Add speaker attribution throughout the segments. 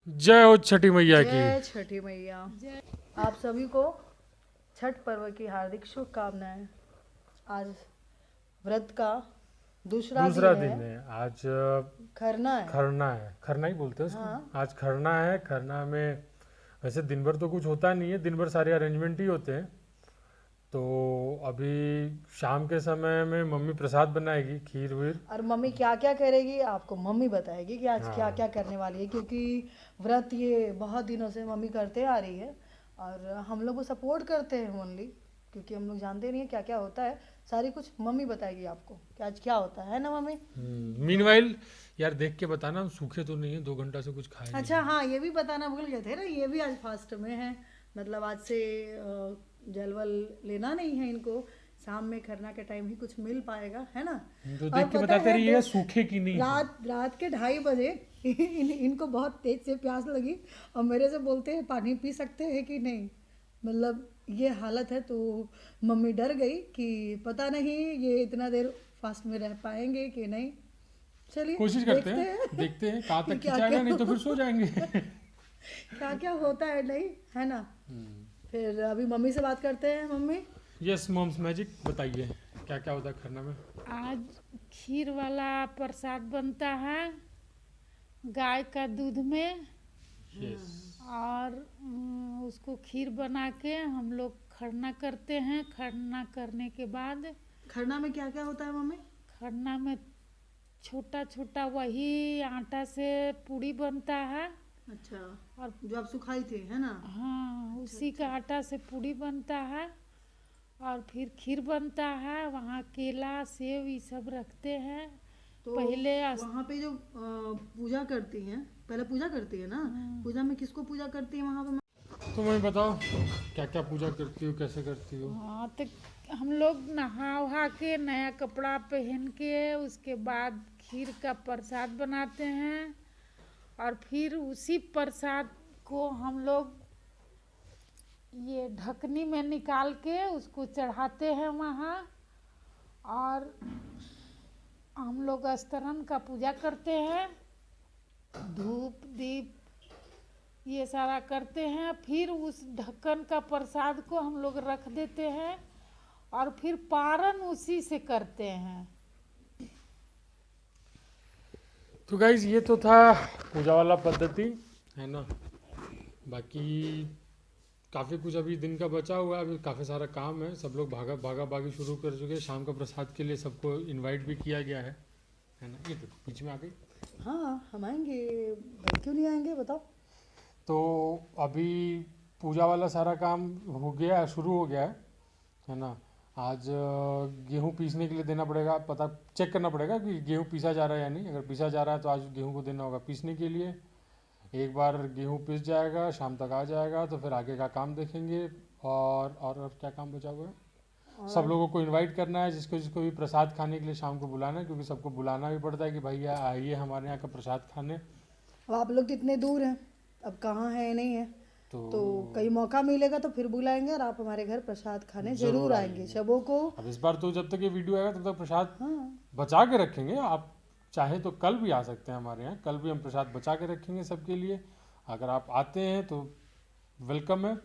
Speaker 1: जय हो छठी मैया की।
Speaker 2: जय छठी मैया। आप सभी को छठ पर्व की हार्दिक शुभकामनाएं। आज व्रत का दूसरा
Speaker 1: दूसरा
Speaker 2: दिन है।
Speaker 1: दिन है आज।
Speaker 2: खरना है।
Speaker 1: खरना है, खरना ही बोलते हैं उसको।
Speaker 2: हाँ,
Speaker 1: आज खरना है। खरना में वैसे दिन भर तो कुछ होता नहीं है, दिन भर सारे अरेंजमेंट ही होते हैं। तो अभी शाम के समय में मम्मी प्रसाद बनाएगी, खीर वीर।
Speaker 2: और मम्मी क्या क्या करेगी आपको मम्मी बताएगी कि आज क्या
Speaker 1: हाँ।
Speaker 2: क्या करने वाली है, क्योंकि व्रत ये बहुत दिनों से मम्मी करते आ रही है और हम लोग को सपोर्ट करते हैं ओनली, क्योंकि हम लोग जानते नहीं है क्या क्या होता है। सारी कुछ मम्मी बताएगी आपको कि आज क्या होता है ना मम्मी।
Speaker 1: मीनवाइल यार देख के बताना, हम सूखे तो नहीं है, 2 घंटा से कुछ खाए नहीं
Speaker 2: अच्छा
Speaker 1: है।
Speaker 2: हाँ, ये भी बताना भूल गए थे ना, ये भी आज फास्ट में है। मतलब आज से जल वल लेना नहीं है इनको। शाम में खरना के टाइम ही कुछ मिल पाएगा, है ना।
Speaker 1: तो
Speaker 2: और
Speaker 1: देख के
Speaker 2: पता
Speaker 1: बताते
Speaker 2: है
Speaker 1: रहिएगा सूखे की नहीं है।
Speaker 2: रात रात के 2:30 बजे इनको बहुत तेज से प्यास लगी और मेरे से बोलते हैं पानी पी सकते हैं कि नहीं। मतलब ये हालत है, तो मम्मी डर गई कि पता नहीं ये इतना देर फास्ट में रह पाएंगे कि नहीं। चलिए
Speaker 1: कोशिश करते
Speaker 2: देखते
Speaker 1: हैं,
Speaker 2: हैं
Speaker 1: देखते हैं कहाँ
Speaker 2: कि
Speaker 1: तक
Speaker 2: क्या क्या
Speaker 1: खिंचाएगा, नहीं तो फिर सो जाएंगे।
Speaker 2: क्या क्या होता है, नहीं है ना। फिर अभी मम्मी से बात करते हैं। मम्मी
Speaker 1: यस मॉम्स मैजिक, बताइए क्या क्या होता है खरना में।
Speaker 3: आज खीर वाला प्रसाद बनता है गाय का दूध में।
Speaker 1: यस।
Speaker 3: और उसको खीर बना के हम लोग खरना करते हैं। खरना करने के बाद
Speaker 2: खरना में क्या क्या होता है मम्मी।
Speaker 3: खरना में छोटा छोटा वही आटा से पूड़ी बनता है।
Speaker 2: अच्छा,
Speaker 3: और
Speaker 2: जो आप सुखाई थे है ना।
Speaker 3: हाँ,
Speaker 2: अच्छा
Speaker 3: उसी
Speaker 2: अच्छा।
Speaker 3: का आटा से पूड़ी बनता है। और फिर खीर बनता है, वहाँ केला सेब ये सब रखते हैं।
Speaker 2: तो
Speaker 3: पहले
Speaker 2: वहाँ पे जो पूजा करती हैं, पहले पूजा करती है ना। पूजा में किसको पूजा करती है वहाँ पे।
Speaker 1: तो मैं बताओ क्या क्या पूजा करती हो, कैसे करती हो।
Speaker 3: हाँ, तो हम लोग नहा वहा के नया कपड़ा पहन के उसके बाद खीर का प्रसाद बनाते हैं। और फिर उसी प्रसाद को हम लोग ये ढकनी में निकाल के उसको चढ़ाते हैं वहाँ। और हम लोग स्तरन का पूजा करते हैं, धूप दीप ये सारा करते हैं। फिर उस ढक्कन का प्रसाद को हम लोग रख देते हैं और फिर पारण उसी से करते हैं।
Speaker 1: तो गाइज ये तो था पूजा वाला पद्धति, है ना। बाकी काफ़ी कुछ अभी दिन का बचा हुआ है, अभी काफ़ी सारा काम है। सब लोग भागा भागा भागी शुरू कर चुके हैं। शाम का प्रसाद के लिए सबको इनवाइट भी किया गया है ना। ये तो बीच में आ गई।
Speaker 2: हाँ हम आएंगे भाई, क्यों नहीं आएंगे बताओ।
Speaker 1: तो अभी पूजा वाला सारा काम हो गया है, शुरू हो गया है ना। आज गेहूं पीसने के लिए देना पड़ेगा, पता चेक करना पड़ेगा कि गेहूं पीसा जा रहा है या नहीं। अगर पीसा जा रहा है तो आज गेहूं को देना होगा पीसने के लिए। एक बार गेहूं पिस जाएगा, शाम तक आ जाएगा, तो फिर आगे का काम देखेंगे। और क्या काम बचा हुआ है। सब
Speaker 2: और
Speaker 1: लोगों को इनवाइट करना है, जिसको जिसको भी प्रसाद खाने के लिए शाम को बुलाना है, क्योंकि सबको बुलाना भी पड़ता है कि भैया आइए हमारे यहाँ का प्रसाद खाने।
Speaker 2: अब आप लोग तो इतने दूर हैं, अब कहाँ है नहीं है।
Speaker 1: तो
Speaker 2: तो कहीं मौका मिलेगा तो फिर बुलाएंगे और आप हमारे घर प्रसाद खाने जरूर आएंगे
Speaker 1: आइएगा।
Speaker 2: सबों को।
Speaker 1: अब इस बार तो जब तक ये वीडियो आएगा तब तक प्रसाद
Speaker 2: हाँ,
Speaker 1: बचा के रखेंगे। आप चाहे तो कल भी आ सकते हैं हमारे यहाँ, कल भी हम प्रसाद बचा के रखेंगे सबके लिए। अगर आप आते हैं तो वेलकम है।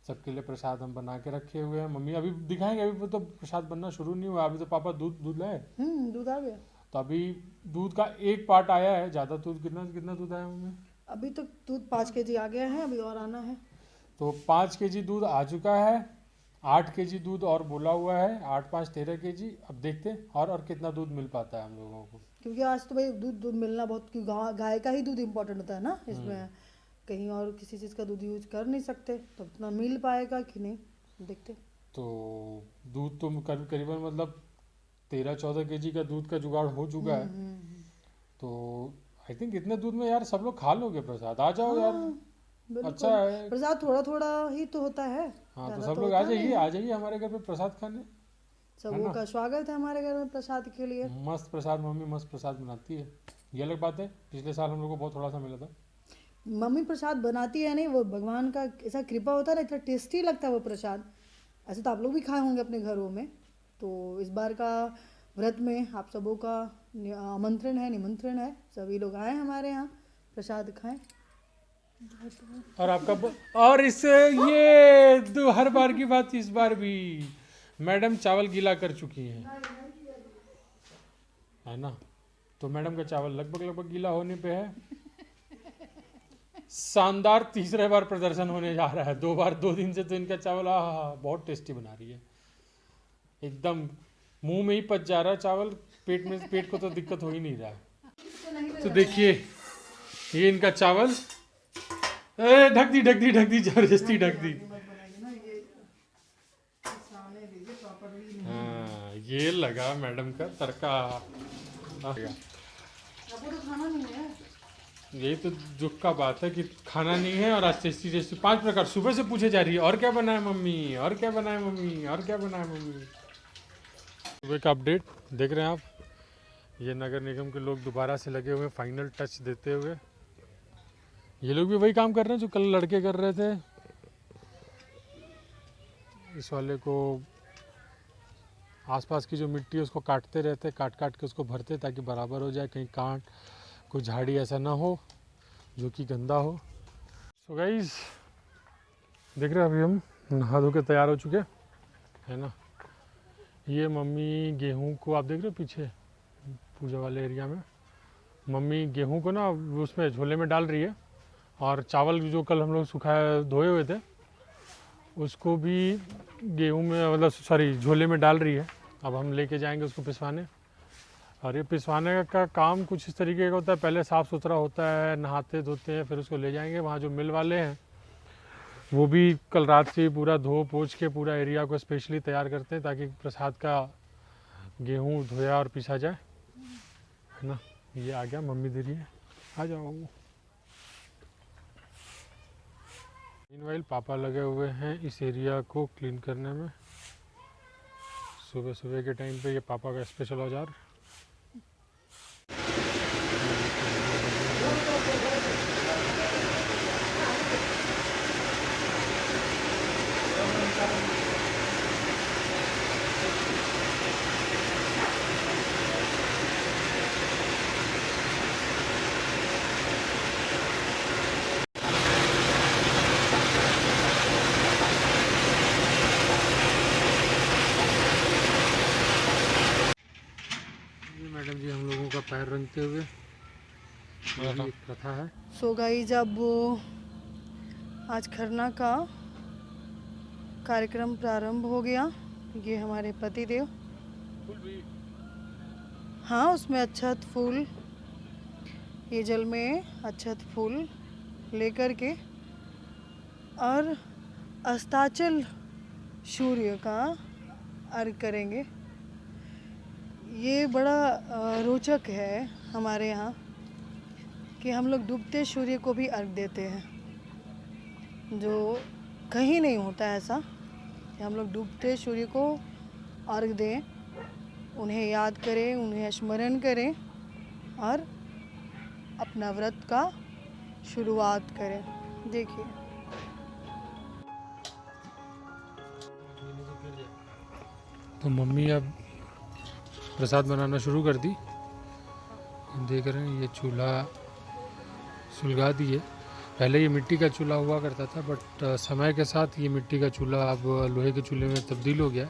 Speaker 1: सबके लिए प्रसाद हम बना के रखे हुए हैं। मम्मी अभी दिखाएंगे, अभी तो प्रसाद बनना शुरू नहीं हुआ। अभी तो पापा दूध दूध लाए।
Speaker 2: दूध आ गया।
Speaker 1: तो अभी दूध का एक पार्ट आया है। ज़्यादा दूध कितना कितना दूध आया मम्मी।
Speaker 2: अभी तो दूध 5 kg आ गया है, अभी और आना है।
Speaker 1: तो 5 kg दूध आ चुका है। 8 kg दूध और बोला हुआ है, 8 5 13 kg। अब देखते हैं और कितना दूध मिल पाता है हम लोगों को।
Speaker 2: क्योंकि आज तो भाई दूध दूध मिलना बहुत, क्योंकि गाय का ही दूध इम्पोर्टेंट होता है ना इसमें। कहीं और किसी चीज़ का दूध यूज कर नहीं सकते, तो उतना मिल पाएगा कि नहीं देखते।
Speaker 1: तो दूध तो करीबन मतलब 13 14 kg का दूध का जुगाड़ हो चुका है। तो आई थिंक इतने दूध में यार सब लोग खा लोगे प्रसाद। आ जाओ यार,
Speaker 2: हाँ
Speaker 1: अच्छा
Speaker 2: बिल्कुल।
Speaker 1: है।
Speaker 2: प्रसाद थोड़ा थोड़ा ही तो होता है,
Speaker 1: हाँ तो
Speaker 2: ज़्यादा
Speaker 1: सब
Speaker 2: तो
Speaker 1: लोग
Speaker 2: होता नहीं है।
Speaker 1: आ जाइए हमारे घर पे प्रसाद खाने, है
Speaker 2: सबों
Speaker 1: ना।
Speaker 2: का स्वागत है हमारे घर में प्रसाद के लिए।
Speaker 1: मस्त प्रसाद, मम्मी मस्त प्रसाद बनाती है। ये अलग बात है, पिछले साल हम लोग को बहुत थोड़ा सा मिला था।
Speaker 2: मम्मी प्रसाद बनाती है नहीं, वो भगवान का ऐसा कृपा होता है ना, इतना टेस्टी लगता है वो प्रसाद। ऐसे तो आप लोग भी खाए होंगे अपने घरों में। तो इस बार का व्रत में आप सबों का आमंत्रण है, निमंत्रण है, सभी लोग आए हमारे यहाँ प्रसाद खाएं।
Speaker 1: और आपका और इस ये हर बार की बात इस बार भी मैडम चावल गीला कर चुकी हैं, है ना। तो मैडम का चावल लगभग गीला होने पे है। शानदार तीसरे बार प्रदर्शन होने जा रहा है। 2 दिन से तो इनका चावल बहुत टेस्टी बना रही है, एकदम मुंह में ही पच जा रहा है चावल, पेट को तो दिक्कत हो ही नहीं रहा है। तो देखिए ये इनका चावल, ढक दी जबरदस्ती ढक दी। हाँ ये लगा मैडम का तड़का। यही तो दुख का बात है कि खाना नहीं है और आज टेस्टी 5 प्रकार सुबह से पूछे जा रही है, और क्या बनाए मम्मी, और क्या बनाए मम्मी, और क्या बनाए मम्मी। सुबह का अपडेट देख रहे हैं आप, ये नगर निगम के लोग दोबारा से लगे हुए फाइनल टच देते हुए। ये लोग भी वही काम कर रहे हैं जो कल लड़के कर रहे थे। इस वाले को आसपास की जो मिट्टी है उसको काटते रहते, काट के उसको भरते ताकि बराबर हो जाए, कहीं कांट कोई झाड़ी ऐसा ना हो जो कि गंदा हो। सो गाइस देख रहे हैं अभी हम नहा धो के तैयार हो चुके है ना। ये मम्मी गेहूं को आप देख रहे हो पीछे पूजा वाले एरिया में, मम्मी गेहूं को ना उसमें झोले में डाल रही है, और चावल जो कल हम लोग सुखाए धोए हुए थे उसको भी गेहूं में मतलब सॉरी झोले में डाल रही है। अब हम लेके जाएंगे उसको पिसवाने, और ये पिसवाने का काम कुछ इस तरीके का होता है, पहले साफ़ सुथरा होता है, नहाते धोते हैं, फिर उसको ले जाएंगे वहाँ जो मिल वाले हैं वो भी कल रात से पूरा धो पोछ के पूरा एरिया को स्पेशली तैयार करते हैं ताकि प्रसाद का गेहूं धोया और पिसा जाए, है ना। ये आ गया, मम्मी दे रही है, आ जाओ। मीनवाइल पापा लगे हुए हैं इस एरिया को क्लीन करने में। सुबह के टाइम पे ये पापा का स्पेशल औजार। मैडम जी हम लोगों का पैर रंगते हुए, ये एक प्रथा है।
Speaker 2: सो गाइस अब आज खरना का कार्यक्रम प्रारंभ हो गया। ये हमारे पति देव, हाँ उसमें अक्षत फूल, ये जल में अक्षत फूल लेकर के और अस्ताचल सूर्य का अर्घ करेंगे। ये बड़ा रोचक है हमारे यहाँ कि हम लोग डूबते सूर्य को भी अर्घ देते हैं, जो कहीं नहीं होता है ऐसा कि हम लोग डूबते सूर्य को अर्घ दें, उन्हें याद करें, उन्हें स्मरण करें और अपना व्रत का शुरुआत करें। देखिए
Speaker 1: तो मम्मी अब प्रसाद बनाना शुरू कर दी। देख रहे हैं ये चूल्हा सुलगा दिए। पहले ये मिट्टी का चूल्हा हुआ करता था, बट समय के साथ ये मिट्टी का चूल्हा अब लोहे के चूल्हे में तब्दील हो गया,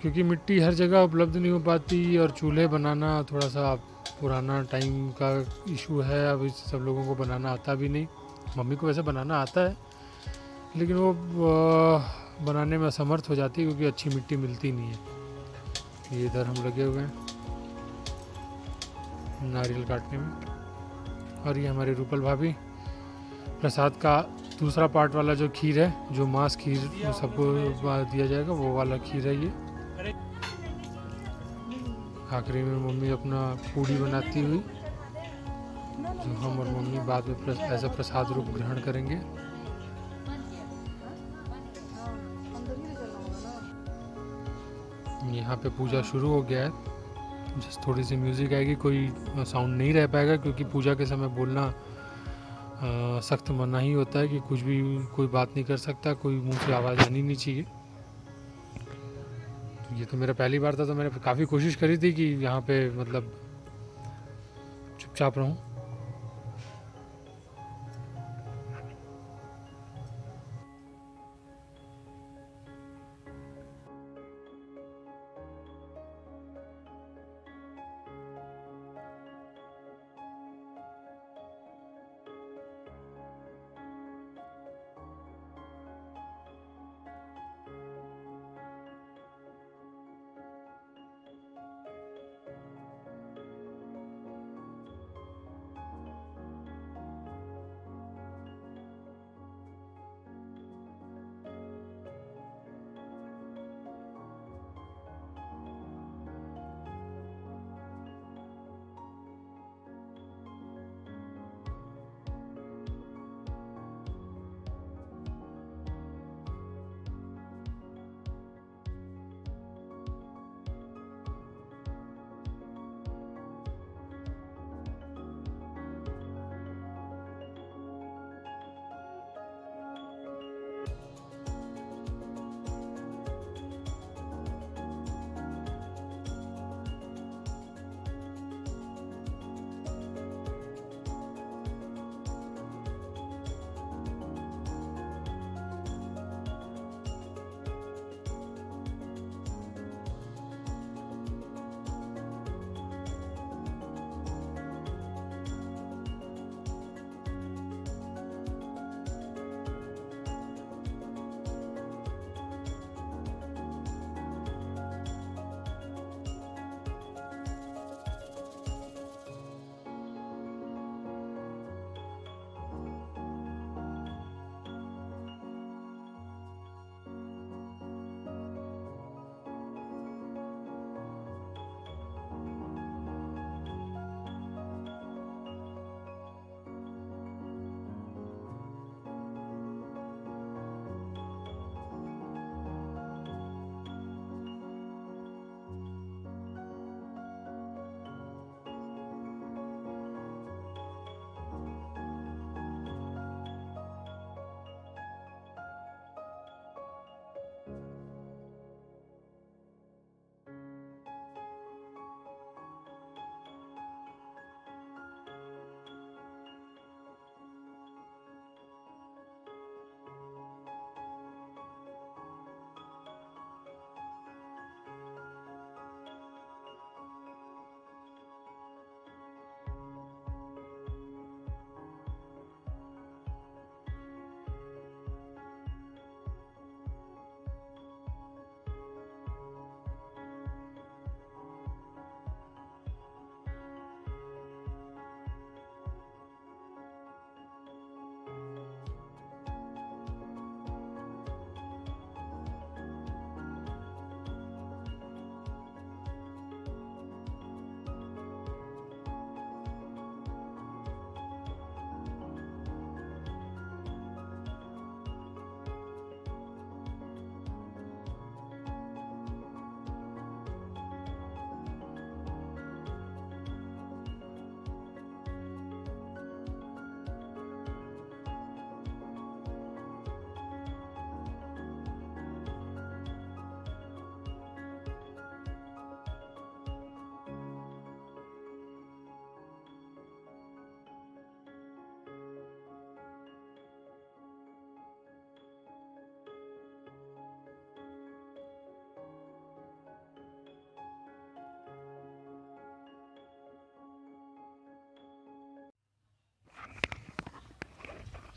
Speaker 1: क्योंकि मिट्टी हर जगह उपलब्ध नहीं हो पाती और चूल्हे बनाना थोड़ा सा पुराना टाइम का इशू है। अब इस सब लोगों को बनाना आता भी नहीं। मम्मी को वैसे बनाना आता है लेकिन वो बनाने में असमर्थ हो जाती है क्योंकि अच्छी मिट्टी मिलती नहीं है। ये इधर हम लगे हुए हैं नारियल काटने में, और ये हमारी रूपल भाभी प्रसाद का दूसरा पार्ट वाला जो खीर है, जो मांस खीर सबको दिया जाएगा वो वाला खीर है ये। आखिरी में मम्मी अपना पूड़ी बनाती हुई, जो हम और मम्मी बाद में ऐसा प्रसाद रूप ग्रहण करेंगे। यहाँ पे पूजा शुरू हो गया है। जस्ट थोड़ी सी म्यूज़िक आएगी, कोई साउंड नहीं रह पाएगा क्योंकि पूजा के समय बोलना सख्त मना ही होता है कि कुछ भी कोई बात नहीं कर सकता, कोई मुंह से आवाज़ आनी नहीं चाहिए। तो ये तो मेरा पहली बार था, तो मैंने काफ़ी कोशिश करी थी कि यहाँ पे मतलब चुपचाप रहूँ,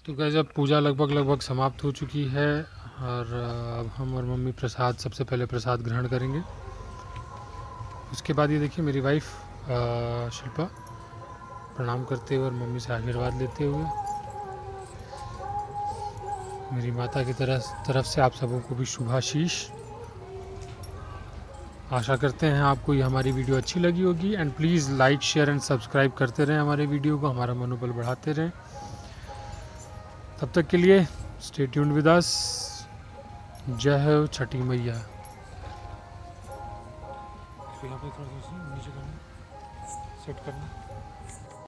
Speaker 1: तो गाइस अब पूजा लगभग समाप्त हो चुकी है और अब हम और मम्मी प्रसाद, सबसे पहले प्रसाद ग्रहण करेंगे। उसके बाद ये देखिए मेरी वाइफ शिल्पा प्रणाम करते हुए और मम्मी से आशीर्वाद लेते हुए। मेरी माता की तरफ से आप सबों को भी शुभाशीष। आशा करते हैं आपको ये हमारी वीडियो अच्छी लगी होगी and please like share and subscribe करते रहें हमारे वीडियो को, हमारा मनोबल बढ़ाते रहें। तब तक के लिए स्टे ट्यून्ड विद अस। जय हो छठी मैया। यहाँ पे थोड़ा सा नीचे करना, सेट करना।